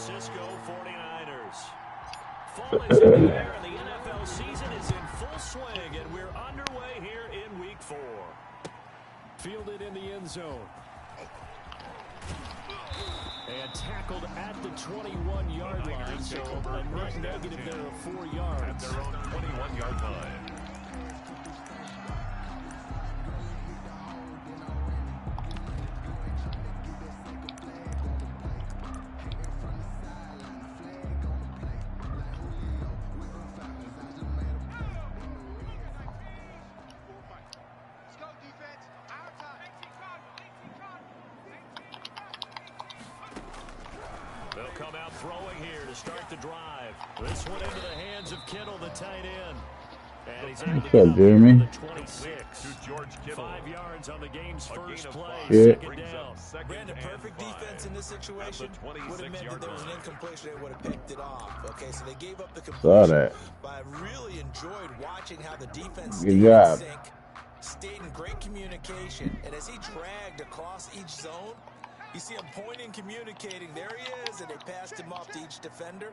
Francisco 49ers. Fall is in the air, and the NFL season is in full swing, and we're underway here in Week 4. Fielded in the end zone. And tackled at the 21-yard line, so a net negative there of 4 yards. At their own 21-yard line. They'll come out throwing here to start the drive. This one into the hands of Kittle, the tight end. And he's able to get up here to the 26. 5 yards on the game's first play. Second down. Brandon, perfect defense in this situation would have meant that there was an incompletion. They would have picked it off. Okay, so they gave up the completion. But I really enjoyed watching how the defense stayed in sync, stayed in great communication. And as he dragged across each zone, you see him pointing, communicating. There he is, and they passed him off to each defender.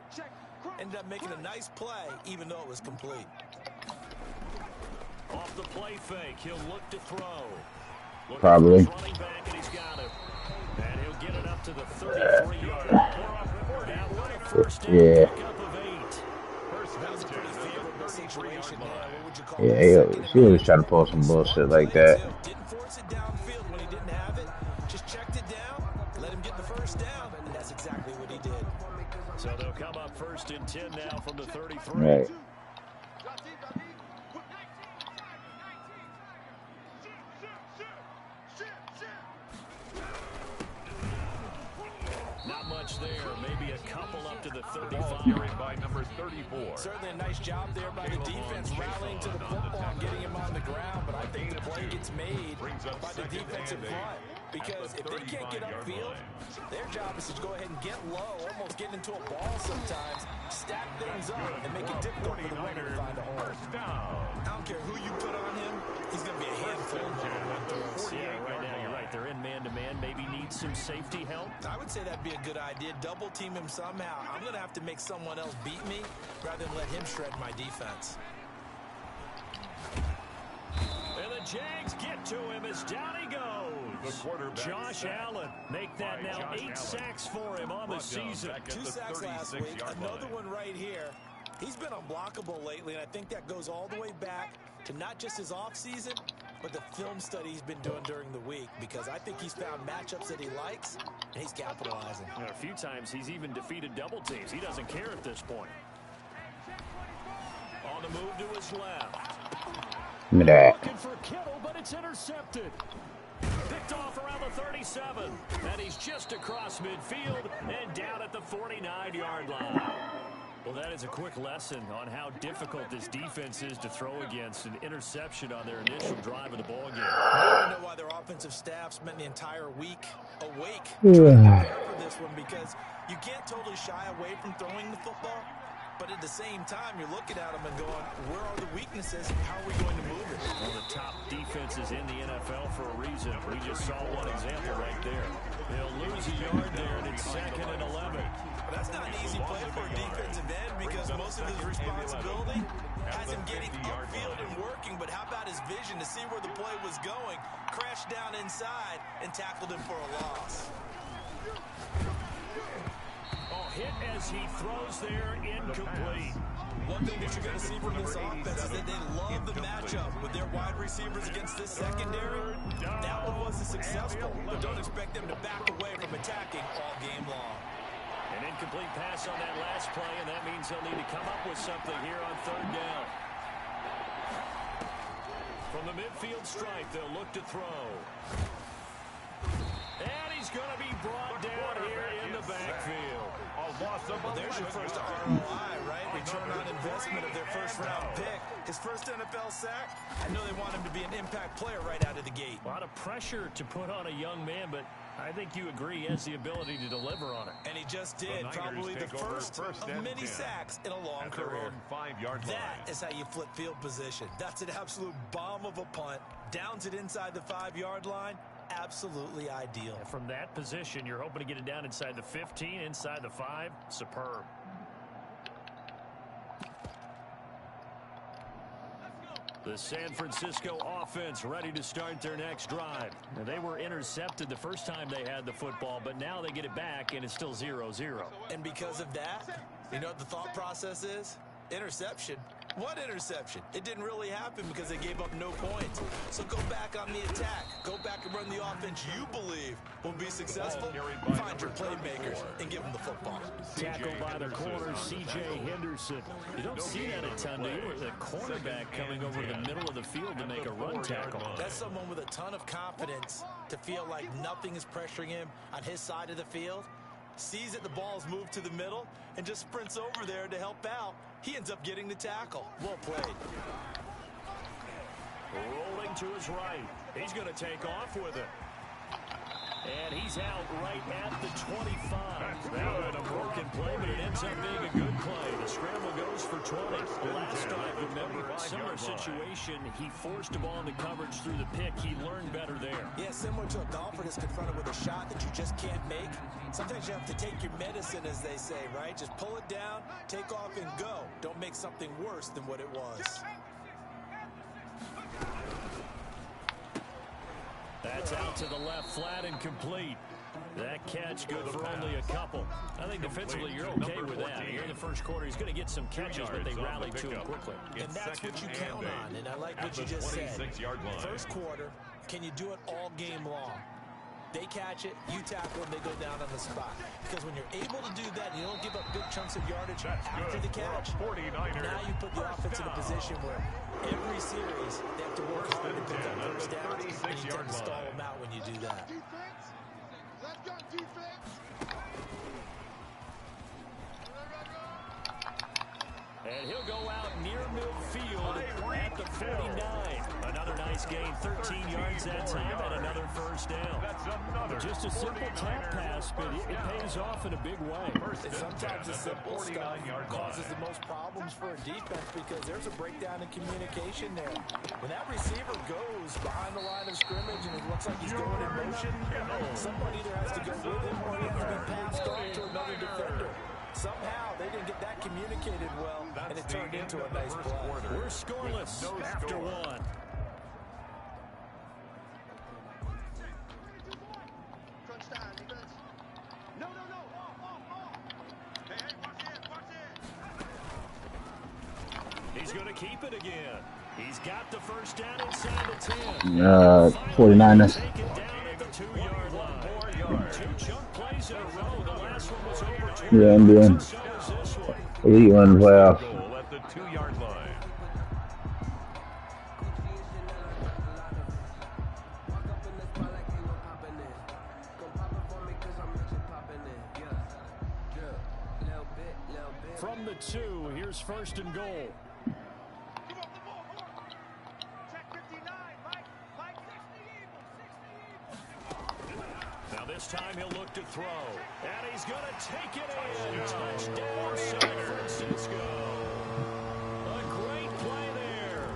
Ended up making a nice play, even though it was complete. Off the play fake, he'll look to throw. Probably. Running back, and he's got it. And he'll get it up to the 33-yard line. Now what a first down pickup of 8. That was a pretty favorable situation there. What would you call Yeah, she was trying to pull some bullshit like that. Didn't force it downfield when he didn't have it. Just checked it down, let him get the first down, and that's exactly what he did. So they'll come up first and 10 now from the 33. Right. Not much there. Maybe a couple up to the 35. Carried by number 34. Certainly a nice job there by the defense rallying to the football and getting him on the ground, but I think the play gets made by the defensive front. Because if they can't get upfield, their job is to go ahead and get low, almost get into a ball sometimes, stack things up, and make it difficult for the runner to find a hole. I don't care who you put on him, he's going to be a handful. Yeah, right now you're right. They're in man-to-man. Maybe need some safety help. I would say that'd be a good idea. Double team him somehow. I'm going to have to make someone else beat me rather than let him shred my defense. And the Jags get to him as down he goes. Josh Allen. Make that now 8 sacks for him on the season. 2 sacks last week. Another one right here. He's been unblockable lately, and I think that goes all the way back to not just his offseason, but the film study he's been doing during the week, because I think he's found matchups that he likes, and he's capitalizing. And a few times he's even defeated double teams. He doesn't care at this point. On the move to his left. Looking for Kittle, but it's intercepted. Picked off around the 37. And he's just across midfield and down at the 49-yard line. Well, that is a quick lesson on how difficult this defense is to throw against. An interception on their initial drive of the ball game. I don't know why their offensive staff spent the entire week awake trying to prepare for this one, because you can't totally shy away from throwing the football. But at the same time, you're looking at them and going, where are the weaknesses? How are we going to move it? One of the top defenses in the NFL for a reason. We just saw one example right there. They'll lose a yard there, and it's 2nd and 11. But that's not an easy play for a defensive end, because most of his responsibility has him getting upfield and working. But how about his vision to see where the play was going, crashed down inside, and tackled him for a loss? Hit as he throws there, incomplete. One thing that you're going to see from this offense is that they love the matchup with their wide receivers against this secondary. That one wasn't successful, but don't expect them to back away from attacking all game long. An incomplete pass on that last play, and that means he'll need to come up with something here on 3rd down. From the midfield stripe, they'll look to throw. And he's going to be brought down here in the backfield. Well, there's your first ROI, right? Return on investment of their first-round pick. His first NFL sack. I know they want him to be an impact player right out of the gate. A lot of pressure to put on a young man, but I think you agree he has the ability to deliver on it. And he just did. Probably the first of many sacks in a long career. That is how you flip field position. That's an absolute bomb of a punt. Downs it inside the 5-yard line. absolutely ideal. And from that position, you're hoping to get it down inside the 15, inside the 5. Superb. The San Francisco offense ready to start their next drive. Now, they were intercepted the first time they had the football, but now they get it back, and it's still 0-0. And because of that, you know what the thought process is? Interception. What interception? It didn't really happen because they gave up no points. So go back on the attack. Go back and run the offense you believe will be successful. Find your playmakers and give them the football. Tackled by the corner, C.J. Henderson. You don't see that a ton, do you? The cornerback coming over the middle of the field to make a run tackle. That's someone with a ton of confidence to feel like nothing is pressuring him on his side of the field. Sees that the ball's moved to the middle and just sprints over there to help out. He ends up getting the tackle. Well played. Rolling to his right. He's going to take off with it. And he's out right at the 25. That would have been a broken play, but it ends up being a good play. The scramble goes for 20. Last drive, remember, similar situation. He forced the ball into coverage through the pick. He learned better there. Yeah, similar to a golfer that's confronted with a shot that you just can't make. Sometimes you have to take your medicine, as they say, right? Just pull it down, take off, and go. Don't make something worse than what it was. That's out to the left, flat and complete. That catch good for only a couple. I think defensively you're okay with that. Here in the first quarter, he's going to get some catches, but they rallied to him quickly. And that's what you count on, and I like what you just said. First quarter, can you do it all game long? They catch it, you tackle, and they go down on the spot. Because when you're able to do that, you don't give up big chunks of yardage after the catch. Now you put the offense in a position where every series they have to work hard to pick up first down, and you tend to stall them out when you do that. Let's go, defense! And he'll go out near midfield at the 49. Another nice gain, 13 yards that time, and another first down. Just a simple tap pass, but it pays off in a big way. And sometimes the simple stuff causes the most problems for a defense because there's a breakdown in communication there. When that receiver goes behind the line of scrimmage and it looks like he's going in motion, someone either has to go with him or he has to be passed on to another defender. Somehow they didn't get that communicated well, and it turned into a nice play. We're scoreless after one. Crunch time, defense. No. Hey, watch it. He's going to keep it again. He's got the first down inside the 10. 49ers. Take it down at the 2-yard line. 2 chunk plays in a row. The last one was over 20. Yeah, I'm doing. So is this one. Elite one playoff. Goal at the 2-yard line. From the 2, here's first and goal. Now this time he'll look to throw. And he's going to take it in. Touchdown, San Francisco. A great play there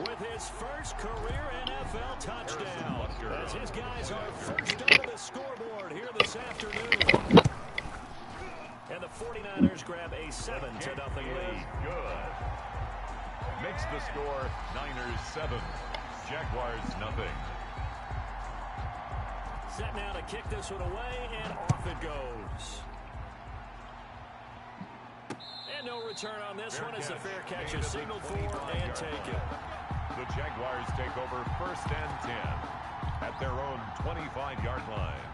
with his first career NFL touchdown. As his guys are first on the scoreboard here this afternoon. And the 49ers grab a 7-0 lead. Good. Makes the score Niners 7, Jaguars nothing. Set now to kick this one away, and off it goes. And no return on this one as the fair catch is signaled for and taken. The Jaguars take over first and 10 at their own 25-yard line.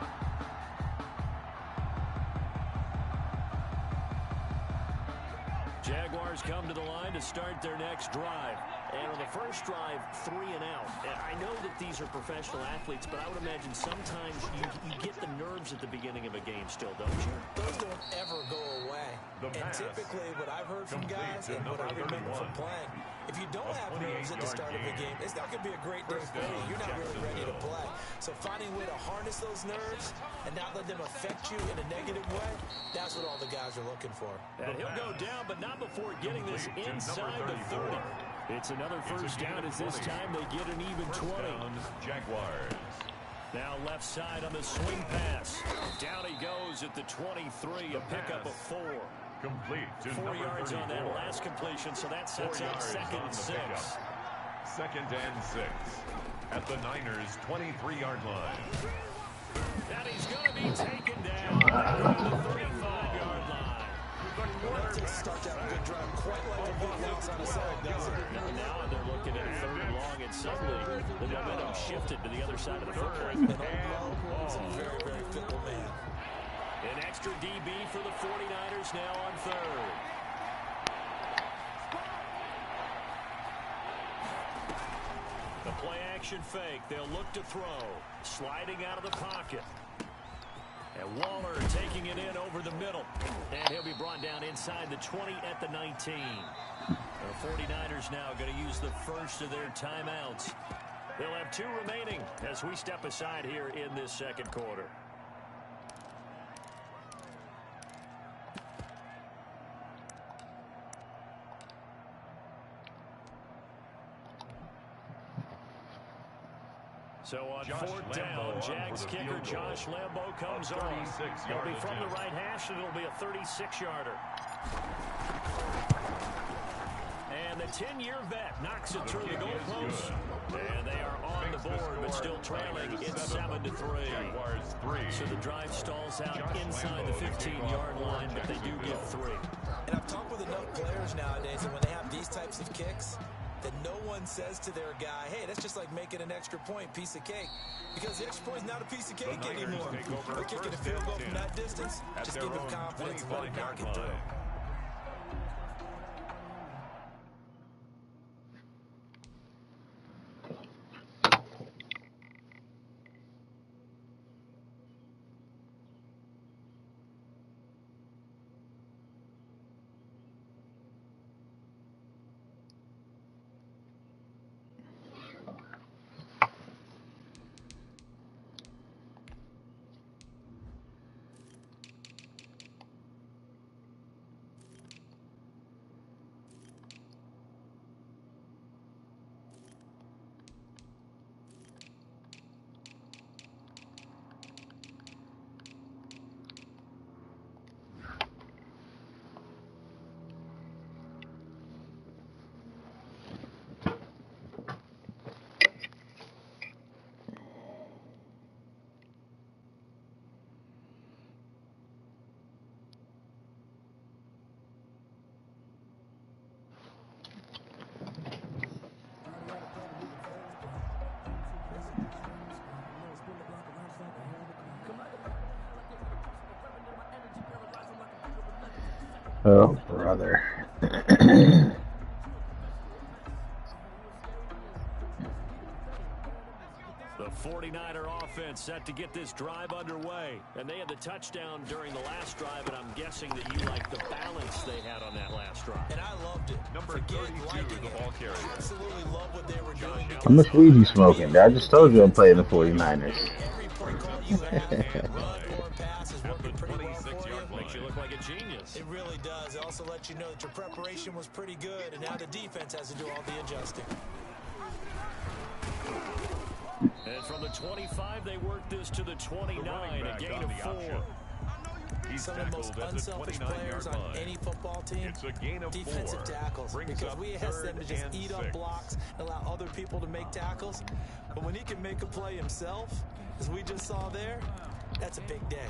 Jaguars come to the line to start their next drive. And on the first drive, 3 and out. And I know that these are professional athletes, but I would imagine sometimes you get the nerves at the beginning of a game still, don't you? Those don't ever go away. And typically what I've heard from guys and what I remember from playing, if you don't have nerves at the start of a game, it's not going to be a great day for you. You're not really ready to play. So finding a way to harness those nerves and not let them affect you in a negative way, that's what all the guys are looking for. And he'll go down, but not before getting this inside the 30. It's another first down as this time they get an even 20. Jaguars. Now left side on the swing pass. Down he goes at the 23, a pickup of 4. Complete to 4 yards 34. on that last completion, so that sets up 2nd and 6. 2nd and 6 at the Niners' 23-yard line. And he's going to be taken down at the 35-yard line. That just starts out a good drive, quite like a big loss on a side, doesn't it? Now they're looking at 3rd and long, and suddenly the momentum shifted to the other side of the football. And Lowe is a very, very fickle man. An extra DB for the 49ers now on 3rd. The play action fake. They'll look to throw. Sliding out of the pocket. And Waller taking it in over the middle. And he'll be brought down inside the 20 at the 19. The 49ers now going to use the first of their timeouts. They'll have 2 remaining as we step aside here in this 2nd quarter. So on 4th down, Jags kicker Josh Lambo comes on. He'll be from the right hash, and it'll be a 36-yarder. And the 10-year vet knocks it through the goalpost. And they are on the board, but still trailing. It's 7-3. So the drive stalls out inside the 15-yard line, but they do get 3. And I've talked with enough players nowadays, and when they have these types of kicks, that no one says to their guy, hey, that's just like making an extra point, piece of cake. Because the extra point is not a piece of cake anymore. They're kicking a field goal from that distance. Just give them confidence and let it knock it through. Oh, brother. The 49er offense set to get this drive underway. And they had the touchdown during the last drive, and I'm guessing that you like the balance they had on that last drive. And I loved it. Number 32, the ball carrier. I absolutely love what they were doing. How much weed you smoking? I just told you I'm playing the 49ers. Every play call you have, run or pass is working pretty well for you. Makes you look like a genius. It really does. It also lets you know that your preparation was pretty good, and now the defense has to do all the adjusting. And from the 25, they work this to the 29, a gain of 4. Some of the most unselfish players on any football team, It's a gain of defensive 4. tackles, because we ask them to just eat up blocks and allow other people to make tackles. But when he can make a play himself, as we just saw there, that's a big day.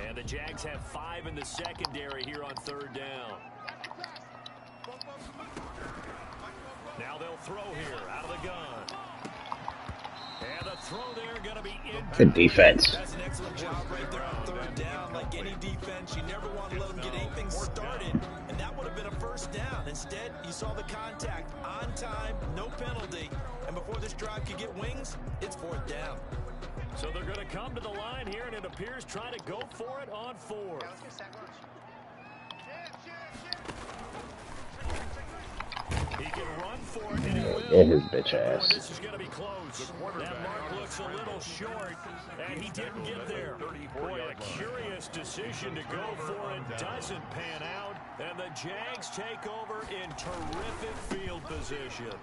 And the Jags have 5 in the secondary here on 3rd down. Now they'll throw here out of the gun. And the throw there going to be in. Good defense. That's an excellent job right there on 3rd down. Like any defense, you never want to let them get anything started. And that would have been a 1st down. Instead, you saw the contact on time, no penalty. And before this drive could get wings, it's 4th down. So they're going to come to the line here, and it appears trying to go for it on 4th. He can run for it, and he will. Get his bitch ass. This is going to be close. That mark looks a little short, and he didn't get there. Boy, a curious decision to go for it doesn't pan out, and the Jags take over in terrific field position.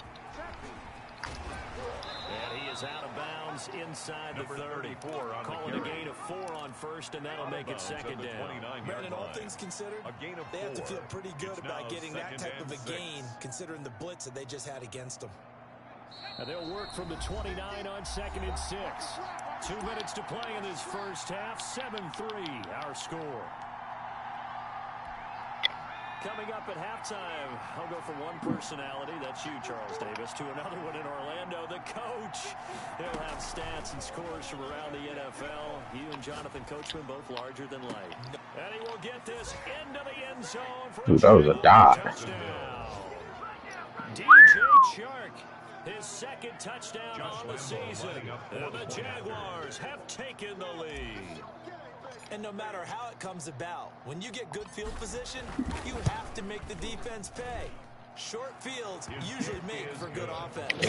And he is out of bounds inside the 30. Calling a gain of 4 on first, and that'll make it second down. Brandon, all things considered, they have to feel pretty good about getting that type of a gain, considering the blitz that they just had against them. And they'll work from the 29 on 2nd and 6. 2 minutes to play in this first half. 7-3, our score. Coming up at halftime, I'll go from one personality, that's you, Charles Davis, to another one in Orlando, the coach. He'll have stats and scores from around the NFL. You and Jonathan Coachman both larger than life. And he will get this into the end zone for Dude, that was a dot. DJ Chark, his second touchdown on the season. And the Jaguars have taken the lead. And no matter how it comes about, when you get good field position, you have to make the defense pay. Short fields usually make for good offense.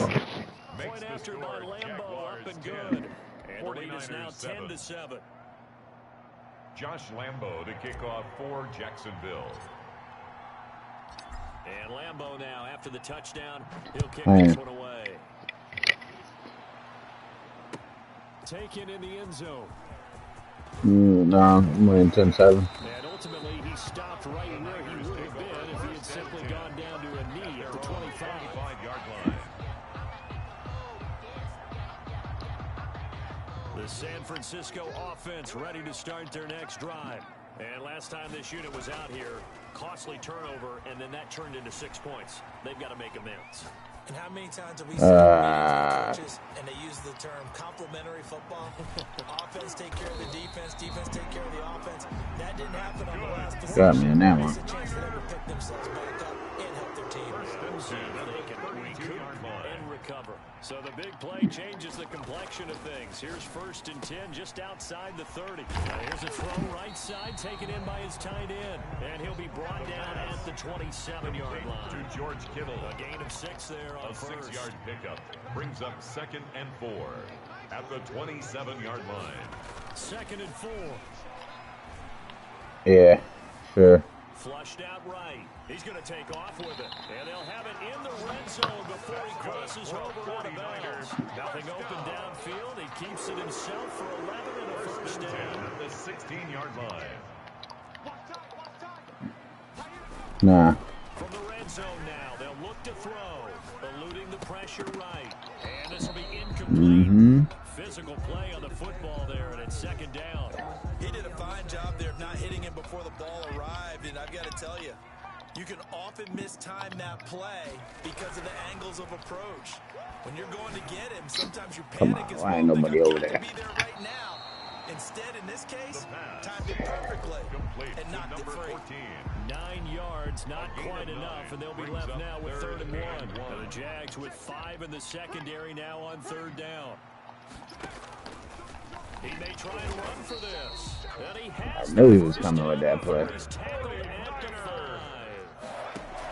Point after by Lambo, up and good. And the lead is now 10-7. Josh Lambo to kick off for Jacksonville. And Lambo now, after the touchdown, he'll kick this one away. Taken in the end zone. No, I'm winning 10-7. And ultimately, he stopped right where he would have been if he had simply gone down to a knee at the 25-yard line. The San Francisco offense ready to start their next drive. And last time this unit was out here, costly turnover, and then that turned into 6 points. They've got to make amends. And how many times have we seen coaches and they use the term complementary football? Offense take care of the defense, defense take care of the offense. That didn't happen on the last possession. Got me in that one. It's a chance for them to pick themselves back up and help their team. They can recoup and recover. So the big play changes the complexion of things. Here's 1st and 10 just outside the 30. Now here's a throw right side taken in by his tight end. And he'll be brought down at the 27-yard line. To George Kittle. A gain of 6 there on first. A 6-yard pickup brings up 2nd and 4 at the 27-yard line. 2nd and 4. Yeah, sure. Flushed out right. He's going to take off with it. And they'll have it in the red zone before he crosses over out of bounds. Nothing open downfield. He keeps it himself for 11 and a first down. At the 16-yard line. Nah. From the red zone now, they'll look to throw. Eluding the pressure right. And this will be incomplete. Physical play on the football there, and it's 2nd down. He did a fine job there of not hitting him before the ball arrived, and I've got to tell you, you can often mistime that play because of the angles of approach. When you're going to get him, sometimes you panic as well. Ain't nobody over there. Be there right now. Instead, in this case, timed it perfectly and knocked it free. 9 yards, not quite enough, and they'll be left now with 3rd and 1. And the Jags with 5 in the secondary now on 3rd down. He may try and run for this. And he has I knew he was coming with that play.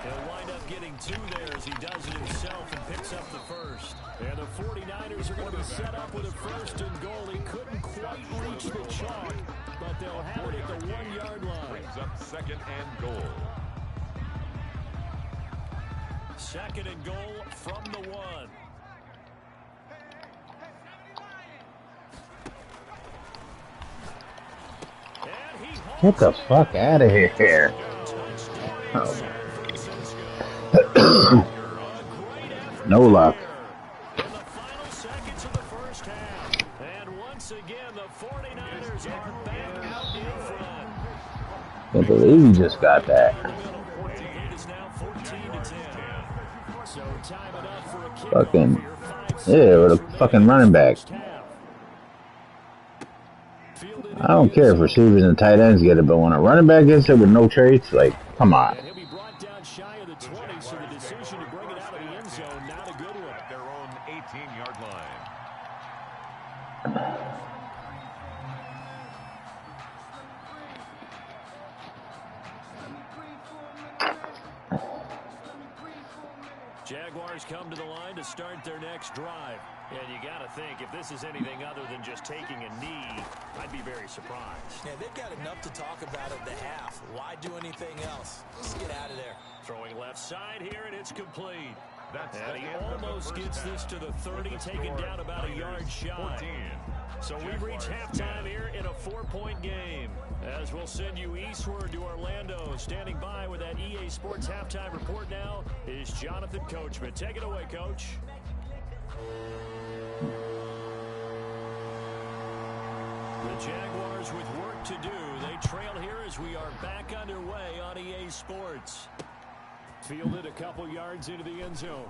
He'll wind up getting 2 there as he does it himself and picks up the first. And the 49ers are going to be set up with a 1st and goal. He couldn't quite reach the chalk, but they'll have it at the 1-yard line. Brings up 2nd and goal. 2nd and goal from the 1. Get the fuck out of here. Oh. No luck. In the final seconds of the first half. And once again, the 49ers are back out in front. I believe you just got that. It is now 14-10. So time enough for a kickoff Fucking, here. yeah, with a fucking running back. I don't care if receivers and tight ends get it, but when a running back gets it with no traits, like, come on. And he'll be brought down shy of the 20, so the decision to bring it out of the end zone, not a good one. At their own 18-yard line. Jaguars come to the line to start their next drive. And you got to think, if this is anything other than just taking a knee, I'd be very surprised. Yeah, they've got enough to talk about at the half. Why do anything else? Just get out of there. Throwing left side here, and it's complete. And he almost gets this to the 30, taken down about a yard shy. So we've reached halftime here in a 4-point game. As we'll send you eastward to Orlando. Standing by with that EA Sports halftime report now is Jonathan Coachman. Take it away, Coach. The Jaguars with work to do. They trail here as we are back underway on EA Sports. Fielded a couple yards into the end zone.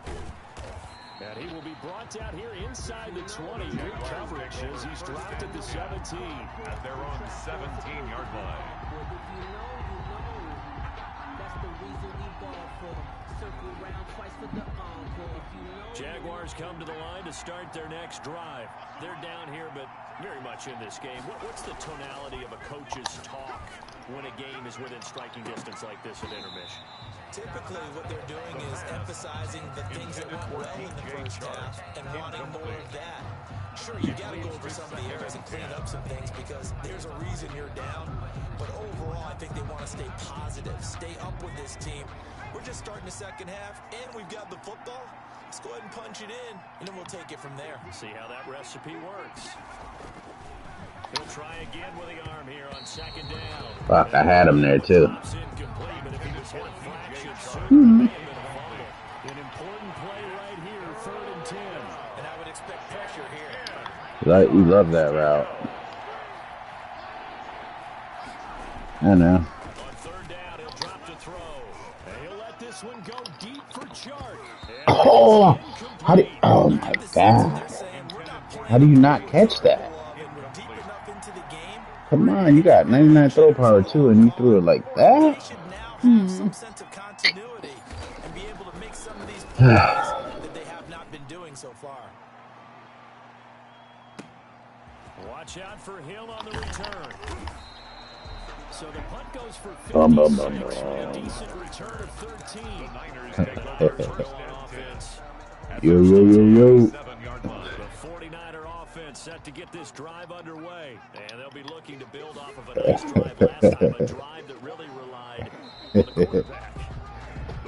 And he will be brought down here inside the 20. Good coverage as he's dropped at the 17. At their own 17-yard line. Jaguars come to the line to start their next drive. They're down here, but very much in this game. What's the tonality of a coach's talk when a game is within striking distance like this at intermission? Typically, what they're doing is emphasizing the things that went well in the first half and wanting more of that. Sure, you got to go over some of the areas and clean up some things because there's a reason you're down. But overall, I think they want to stay positive, stay up with this team. We're just starting the second half, and we've got the football. Let's go ahead and punch it in, and then we'll take it from there. See how that recipe works. He'll try again with the arm here on second down. Fuck, I had him there too. An important play right here, 3rd and 10. And I would expect pressure here. You love that route. I know. On 3rd down, he'll drop to throw. And he'll let this one go deep for Chark. Oh, oh my God. How do you not catch that? Come on, you got 99 throw power too, and you threw it like that? Some sense of continuity and be able to make some of these plays that they have not been doing so far. Watch out for Hill on the return. So the punt goes for 56, a decent return of 13. The Niners take offense. Yo. The 49er offense set to get this drive underway. And they'll be looking to build off of a nice drive last time, a drive that really relied on the quarterback.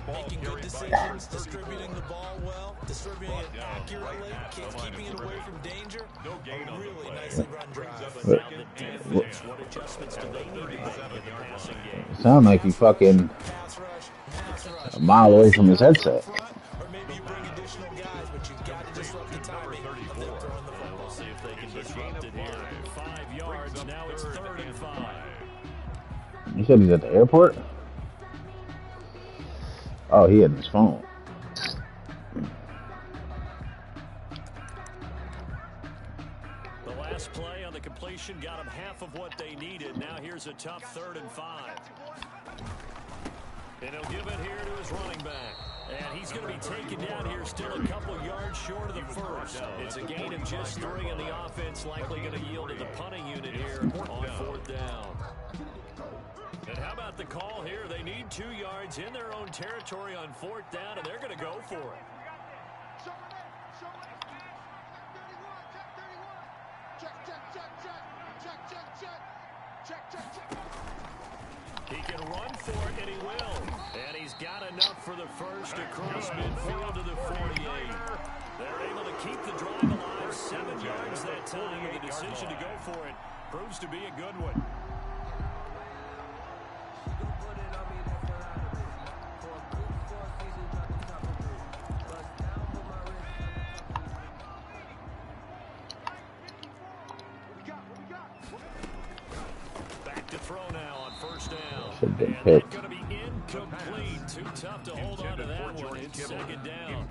Making good decisions, distributing the ball well, distributing it accurately, keeping it away from danger. A really nicely run drive. Now the defense, what adjustments do they need to make in the passing game? Sound like you fucking a mile away from his headset. Or maybe you bring additional guys, but you've got to disrupt the timing of them throwing the football. We'll see if they can disrupt it here. 5 yards, now it's 3rd and 5. You said he's at the airport? Oh, he had his phone. The last play on the completion got him half of what they needed. Now here's a tough 3rd and 5. And he'll give it here to his running back. And he's going to be taken down here still a couple yards short of the first. It's a gain of just 3, and the offense likely going to yield to the punting unit here on 4th down. And how about the call here? They need 2 yards in their own territory on 4th down, and they're going to go for it. He can run for it, and he will. And he's got enough for the first across midfield to the 48. They're able to keep the drive alive, 7 yards that time, and the decision to go for it proves to be a good one. Back to throw now on 1st down. Should be And picked. that's going to be incomplete. Too tough to hold on to that one. It's 2nd down.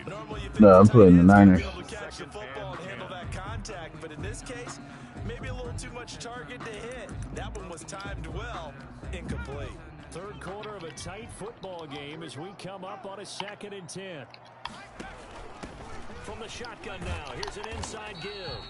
Normally you think No, I'm the putting the tight end's Niners. gonna be able to catch the football and handle that contact, but in this case, maybe a little too much target to hit. That one was timed well, incomplete. 3rd quarter of a tight football game as we come up on a 2nd and 10. From the shotgun now, here's an inside give.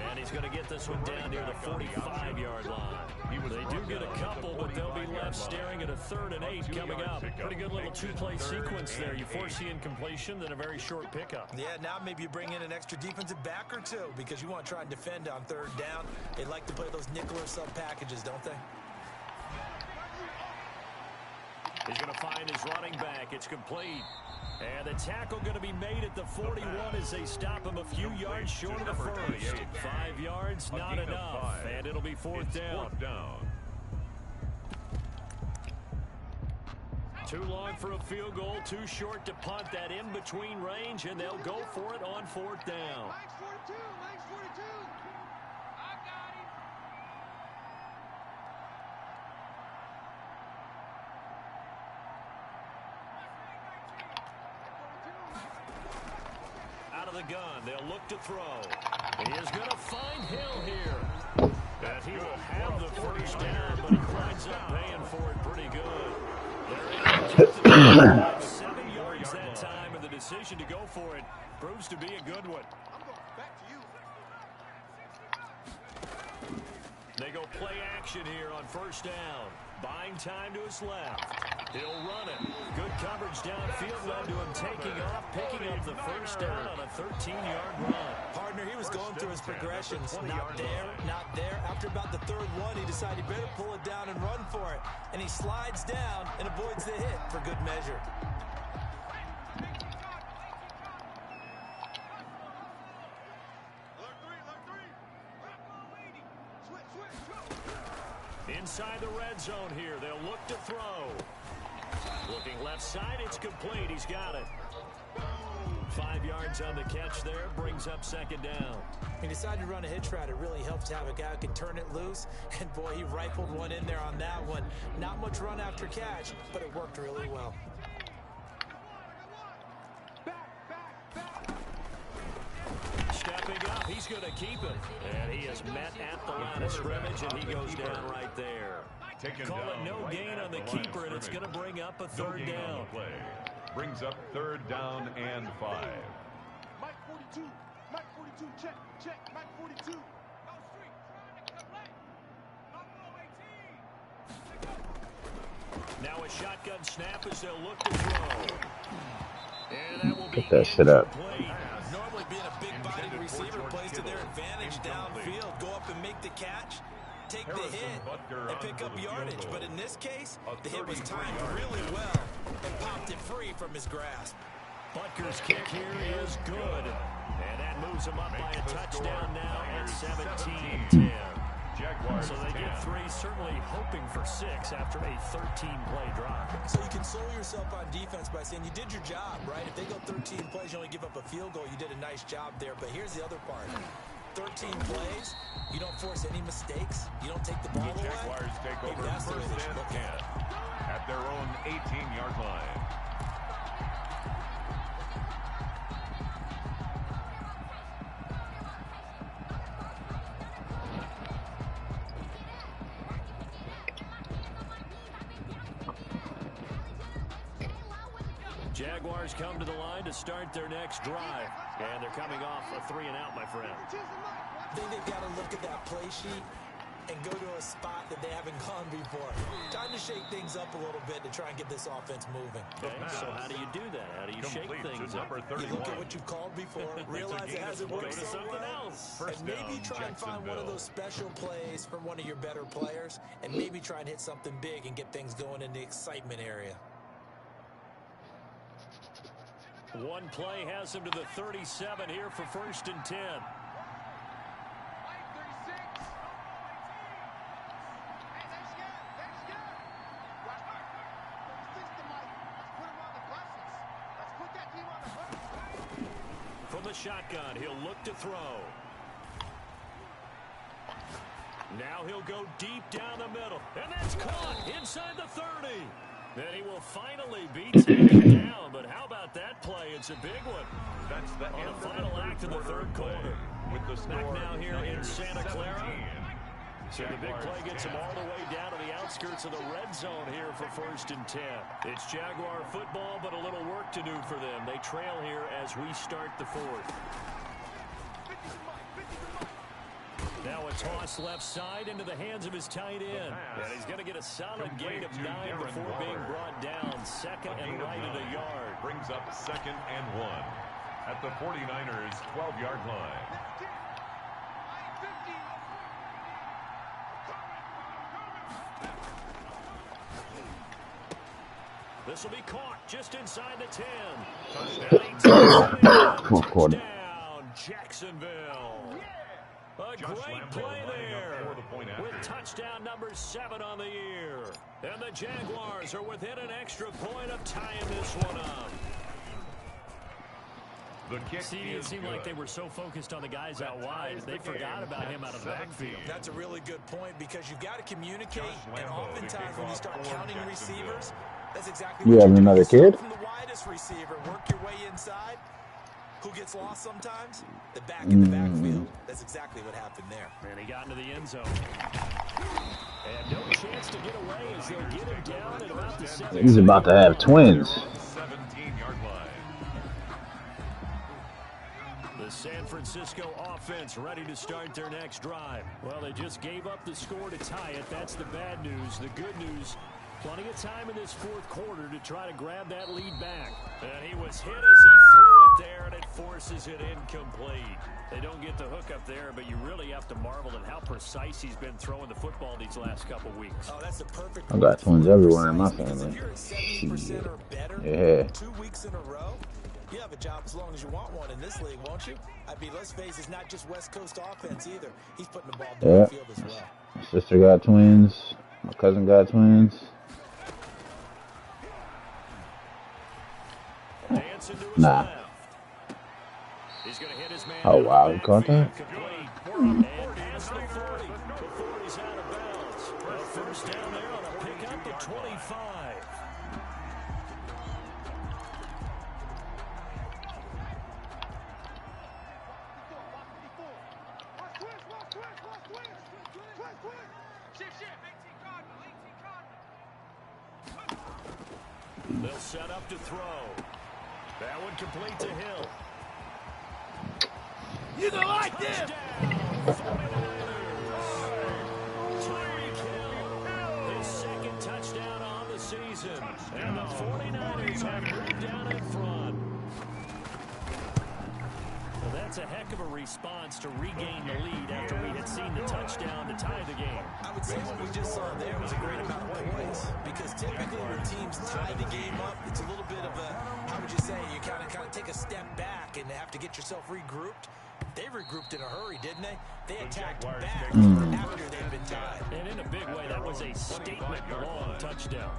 And he's going to get this one down near the 45-yard line. They do get a couple, but they'll be left staring at a 3rd and 8 coming up. Pretty good little 2-play sequence there. You force the incompletion, then a very short pickup. Yeah, now maybe you bring in an extra defensive back or two because you want to try and defend on 3rd down. They like to play those nickel or sub packages, don't they? He's going to find his running back. It's complete. And the tackle going to be made at the 41 as they stop him a few yards short of the first. 5 yards, not enough. And it'll be fourth down. Too long for a field goal, too short to punt. That in between range, and they'll go for it on fourth down. Mike's 42. Mike's 42. I got him. Out of the gun, they'll look to throw. He is going to find Hill here. And he will have the first down, but he winds up paying for it pretty good. They're 7 yards that time, and the decision to go for it proves to be a good one. I'm going back to you. They go play action here on first down. Buying time to his left. He'll run it. Good coverage downfield led to him taking off, picking up the first down on a 13-yard run. Partner, he was going through his progressions. Not there, not there. After about the third one, he decided he better pull it down and run for it. And he slides down and avoids the hit for good measure. Inside the red zone here, they'll look to throw. Looking left side, it's complete. He's got it. 5 yards on the catch there, brings up second down. He decided to run a hitch route. It really helps to have a guy who can turn it loose. And boy, he rifled one in there on that one. Not much run after catch, but it worked really well. Stepping up, he's going to keep it. And he is met at the line of scrimmage, and he goes down right there. Call it no gain on the keeper, and it's going to bring up a third down. Brings up third down and 5. Mike 42. Mike 42. Check. Check. Mike 42. Now a shotgun snap as they'll look to throw. And that will be Get that shit up. Normally being a big-bodied receiver plays to their advantage downfield. Go up and make the catch, take the hit, and pick up yardage. But in this case, the hit was timed really well and popped it free from his grasp. Butker's kick here is good. And that moves him up by a touchdown now at 17-10. So they get 3, certainly hoping for 6 after a 13-play drive. So you console yourself on defense by saying you did your job, right? If they go 13 plays, you only give up a field goal, you did a nice job there. But here's the other part. 13 plays, you don't force any mistakes, you don't take the ball away. Jaguars take over That's the way first they should and look 10 at it. at their own 18-yard line. Jaguars come to the line to start their next drive. And they're coming off a 3-and-out, my friend. I think they've got to look at that play sheet and go to a spot that they haven't gone before. Time to shake things up a little bit to try and get this offense moving. Okay, so how do you do that? How do you shake things up? You look at what you've called before, realize it hasn't worked so something well, else. and maybe try and find one of those special plays from one of your better players, and maybe try and hit something big and get things going in the excitement area. One play has him to the 37 here for first and 10. From the shotgun, he'll look to throw. Now he'll go deep down the middle. And that's caught inside the 30. Then he will finally be taken down. But how about that play? It's a big one. That's the On end the final act of the third quarter. With the Back score now here in Santa Clara. 17. So the big play gets him all the way down to the outskirts of the red zone here for first and 10. It's Jaguar football, but a little work to do for them. They trail here as we start the fourth. Now a toss left side into the hands of his tight end. And he's going to get a solid gain of 9 before being brought down. Second and right at a yard. Brings up second and 1 at the 49ers 12-yard line. This will be caught just inside the 10. Touchdown, Jacksonville. A great play there with touchdown number 7 on the year. And the Jaguars are within an extra point of tying this one up. See, it seemed like they were so focused on the guys out wide, they forgot about him out of the backfield. That's a really good point because you've got to communicate, and oftentimes when you start counting receivers, that's exactly you what having another kid? From the widest receiver, work your way inside. Who gets lost sometimes? The back in the backfield. That's exactly what happened there. And he got into the end zone. And no chance to get away as they'll get him down at about the 7. He's about to have twins. 17-yard line. The San Francisco offense ready to start their next drive. Well, they just gave up the score to tie it. That's the bad news. The good news, plenty of time in this fourth quarter to try to grab that lead back. And he was hit as he threw it there, and it forces it incomplete. They don't get the hook up there, but you really have to marvel at how precise he's been throwing the football these last couple weeks. Oh, that's the perfect. I got twins everywhere in my family. If you're at 70% or better, Yeah. 2 weeks in a row, you have a job as long as you want one in this league, won't you? I mean, let's face it, it's not just West Coast offense either. He's putting the ball down the field as well. My sister got twins. My cousin got twins. Nah. He's gonna hit his man. Oh, wow. You caught that? And past the 40 before he's out of bounds. Well, first down there on a pickup at 25. They'll set up to throw. That one complete to Hill. You don't like this! Tyreek Hill, his second touchdown on the season. And the 49ers have moved down in front. Well, that's a heck of a response to regain the lead after we had seen the touchdown to tie the game. I would say what we just saw there was a great amount of points because typically when teams tie the game up, it's a little bit of a, how would you say, you kind of take a step back and have to get yourself regrouped. They regrouped in a hurry, didn't they? They attacked back after they'd been tied. And in a big way, that was a statement long touchdown.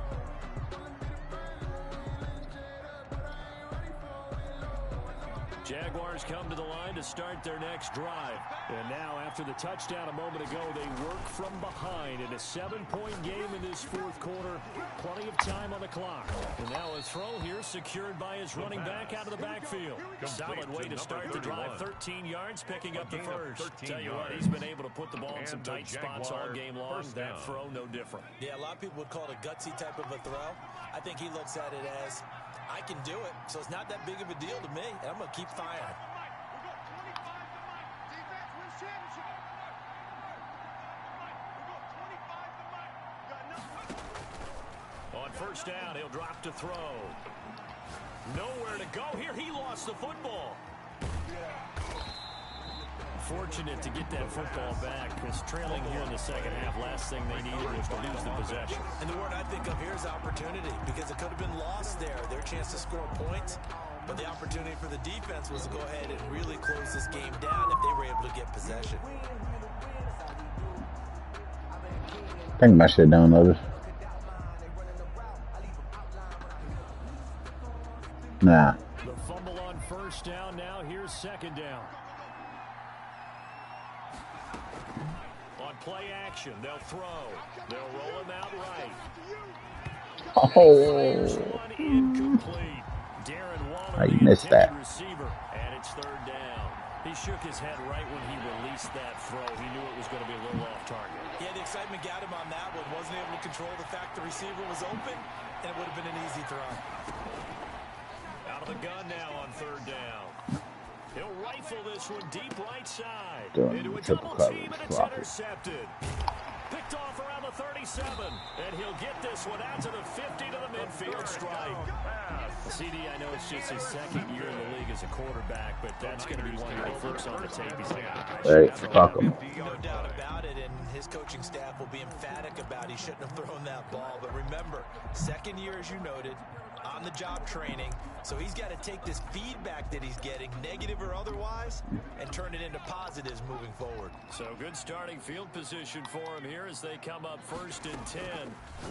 Jaguars come to the line to start their next drive. And now, after the touchdown a moment ago, they work from behind in a 7-point game in this fourth quarter. Plenty of time on the clock. And now a throw here secured by his running back out of the backfield. Solid way to start the drive. 13 yards, picking up the first. Tell you what, he's been able to put the ball in some tight spots all game long. That throw, no different. Yeah, a lot of people would call it a gutsy type of a throw. I think he looks at it as, I can do it, so it's not that big of a deal to me, and I'm going to keep firing. On first down, he'll drop to throw. Nowhere to go here. He lost the football. Fortunate to get that football back because trailing here in the second half, last thing they needed was to lose the possession. And the word I think of here is opportunity because it could have been lost there, their chance to score points. But the opportunity for the defense was to go ahead and really close this game down if they were able to get possession. I think my shit downloaded. Nah. The fumble on first down. Now here's second down. On play action, they'll throw. They'll roll him out right. Oh. One incomplete. Darren Waller, I missed that. Receiver, and it's third down. He shook his head right when he released that throw. He knew it was going to be a little off target. Yeah, the excitement got him on that one. Wasn't able to control the fact the receiver was open, and it would have been an easy throw. Out of the gun now on third down. He'll rifle this one deep right side. Doing Into a triple double coverage, team, and it's flop it. intercepted. Picked off around the the 37, and he'll get this one out to the 50 to the midfield stripe. CD, I know it's just his second year in the league as a quarterback, but that's going to be one of the first on the tape. He's like, right, fuck him. No doubt about it, and his coaching staff will be emphatic about he shouldn't have thrown that ball. But remember, second year, as you noted, on-the-job training, so he's got to take this feedback that he's getting, negative or otherwise, and turn it into positives moving forward. So good starting field position for him here as they come up 1st and 10,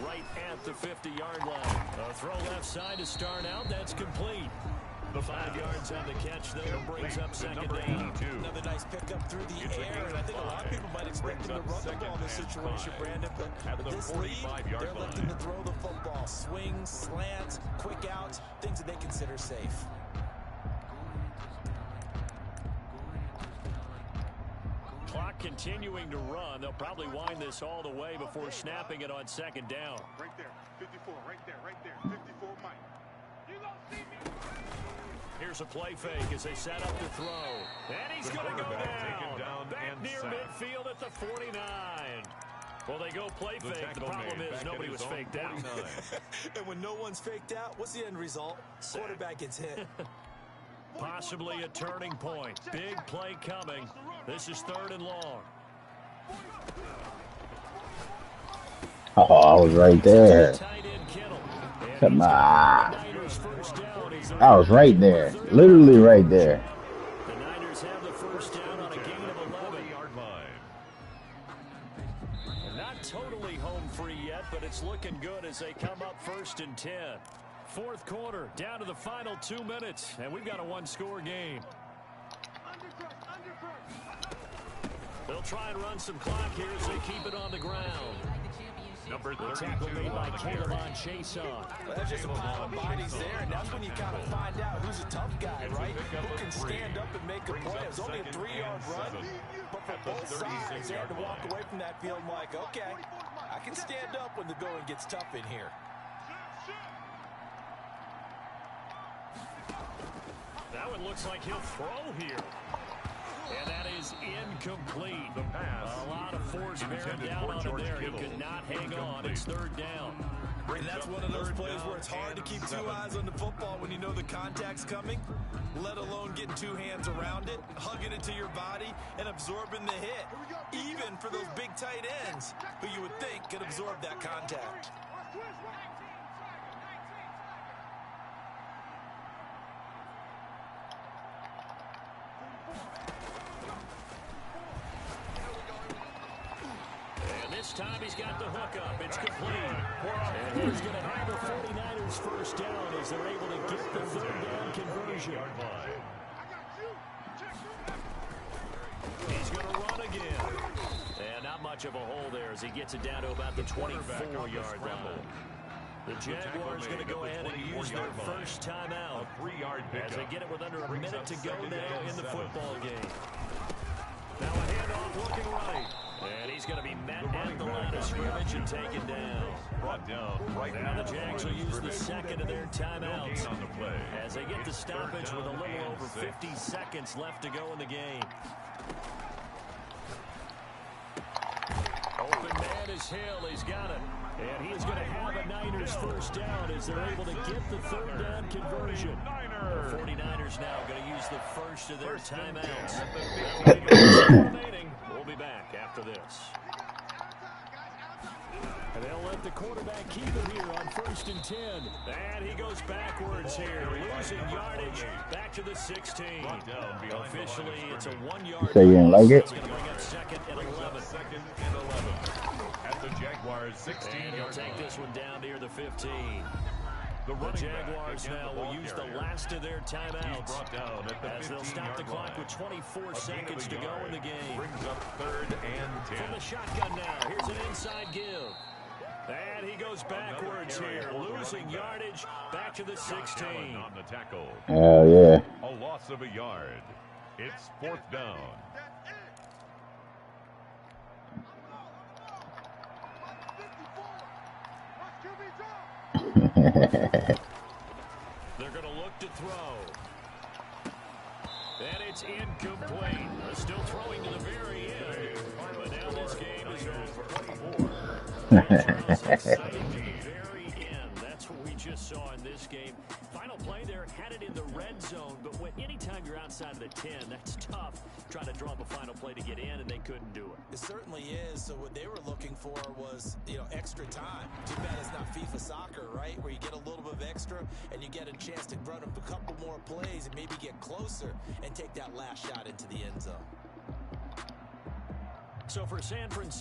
right at the 50-yard line. A throw left side to start out. That's complete. The 5 yards on the catch there brings up second down. Another nice pickup through the air, and I think a lot of people might expect him to run the ball in this situation, Brandon, but with this lead, they're looking to throw the football. Swings, slants, quick outs, things that they consider safe. Clock continuing to run. They'll probably wind this all the way before snapping it on second down. Right there, 54, right there, 54, Mike. You don't see me. Here's a play fake as they set up to throw. And he's going to go down. Back near midfield at the 49. Well, they go play fake. The problem is nobody was faked out. And when no one's faked out, what's the end result? Quarterback gets hit. Possibly a turning point. Big play coming. This is 3rd and long. Oh, I was right there. Come on. I was right there. Literally right there. The Niners have the first down on a gain of 11-yard line. Not totally home free yet, but it's looking good as they come up 1st and 10. 4th quarter, down to the final 2 minutes, and we've got a one-score game. They'll try and run some clock here as they keep it on the ground. Number 32 tackle made by Caleb carry. Chason. Well, that's just a pile of bodies there, and that's when you kind of find out who's a tough guy, right? Who can stand up and make a play. It was only a 3-yard run, but for both sides, they had to walk away from that field like, okay, I can stand up when the going gets tough in here. That one looks like he'll throw here. And that is incomplete. The pass. A lot of force bearing down on him there. He could not hang on. It's 3rd down. And that's one of those plays where it's hard to keep 2 eyes on the football when you know the contact's coming, let alone getting 2 hands around it, hugging it to your body, and absorbing the hit. Even for those big tight ends who you would think could absorb that contact. This time he's got the hook up. It's complete. And he's going to have the 49ers first down as they're able to get the 3rd down conversion. He's going to run again. And not much of a hole there as he gets it down to about the 24-yard line. The Jaguars going to go ahead and use their first timeout as they get it with under a minute to go now in the football game. Now a handoff looking right. And he's going to be met at the line of scrimmage and taken down. Brought down right now. The Jags will use the second of their timeouts as they get the stoppage with a little over 50 seconds left to go in the game. Open man is Hill. He's got it. And he is going to have a Niners first down as they're able to get the 3rd down conversion. The 49ers now going to use the first of their timeouts. Remaining. We'll be back after this. And they'll let the quarterback keep it here on 1st and 10. And he goes backwards here, losing yardage back to the 16. Officially, it's a 1-yard. So you didn't like it? It's going to bring up 2nd and 11. 2nd and 11. At the Jaguars 16-yard take this one down near the 15. The Jaguars now will use the last of their timeouts as they'll stop the clock with 24 seconds to go in the game. Brings up 3rd and 10. From the shotgun now, here's an inside give. And he goes backwards here, losing yardage back to the 16. On the tackle. Oh, yeah. A loss of a yard. It's 4th down. They're going to look to throw. And it's incomplete. They're still throwing to the very end. But now this game is over. That's what we just saw in this game. Final play there, had it in the red zone, but anytime you're outside of the 10, that's tough. Trying to draw up a final play to get in, and they couldn't do it. It certainly is. So what they were looking for was, extra time. Too bad it's not FIFA soccer, right? Where you get a little bit of extra, and you get a chance to run up a couple more plays and maybe get closer and take that last shot into the end zone. So for San Francisco.